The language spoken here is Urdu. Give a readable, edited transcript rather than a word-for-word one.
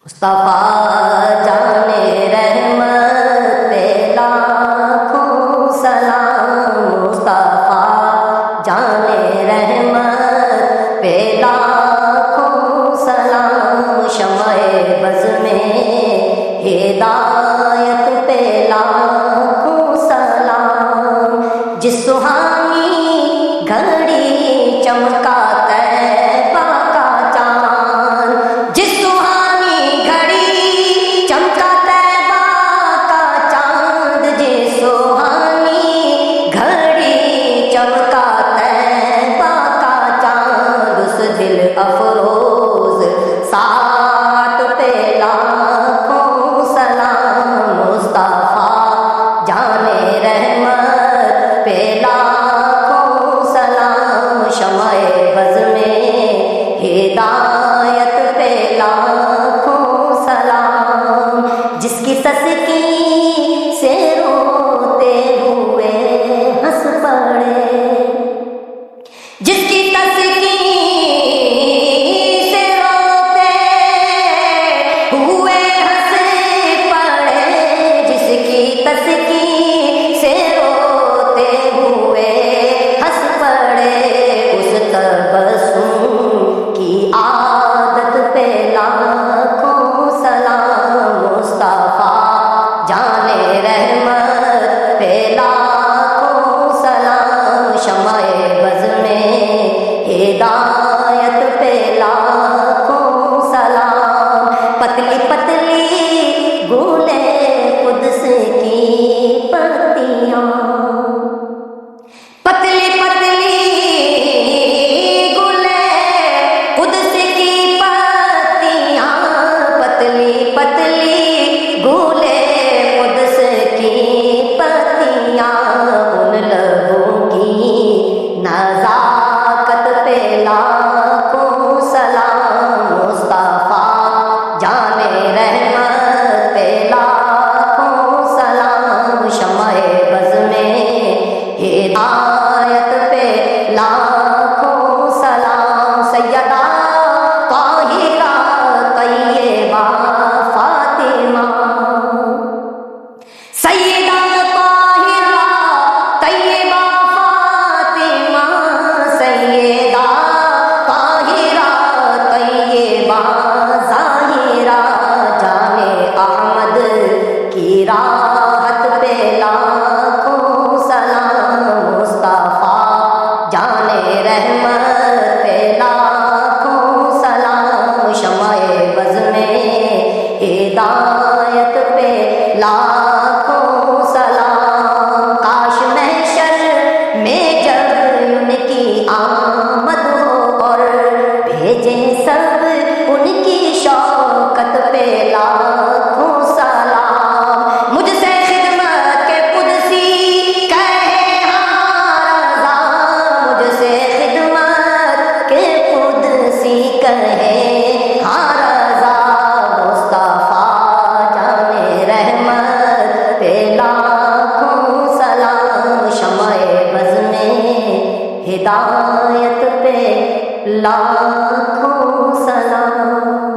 مصطفیٰ جانے رحمت پہ لاکھوں سلام، مصطفیٰ جانے رحمت پہ لاکھوں سلام، شمع بز میں ہدایت پہ لاکھوں سلام، جس سہانی گھڑی چمکا طیبہ کا چاند، جس سہانی گھڑی چمکا طیبہ کا چاند، جس سہانی گھڑی چمکا طیبہ کا چاند، اس دل افروز ساتھ پہ لاکھوں سلام، مصطفیٰ جانے رحمت پہ لاکھوں سلام، شمع بز میں ہدایت پہ لاکھوں سلام، جس کی تسکین سے روتے ہوئے ہنس پڑے، جس کی تسکین سے روتے ہوئے ہنس پڑے، جس کی تسکین سے روتے ہوئے ہنس پڑے، اس تبسم کی عادت پہ لاکھوں سلام، مصطفیٰ جانے رحمت پہ لاکھوں سلام، شمع بز میں ہدایت پہ لاکھوں سلام، پتلی پتلی گولے قدس کی پتیاں، پتلی پتلی گولے قدس کی پتیاں، پتلی پتلی گولے قدس کی پتیاں، ان لبوں کی نزاکت پہ لاکھوں سلام، مصطفیٰ جانے رحمت پہ لاکھوں سلام، شمع بز میں ہدایت پہ لاکھوں سلام، سیدہ طاہرہ طیبہ فاطمہ، سیدہ طاہرہ طیبہ فاطمہ، سیدہ طاہرہ طیبہ ظاہرہ، جانے احمد کی راحت پہ لاکھوں سلام، مصطفیٰ جانے رحمت پہ لاکھوں سلام، شمع بز میں ہدایت پہ لاکھوں سلام، کاش محشر میں جب ان کی آمد ہو اور بھیجیں سب ان کی شوکت پہ لاکھوں سلام، مجھ سے خدمت کے قدسی کہے ہاں رضا، مجھ سے خدمت کے قدسی کہے ہاں رضا، مصطفیٰ جانے رحمت پہ لاکھوں سلام، شمع بز میں ہدایت پہ لاکھوں سلام۔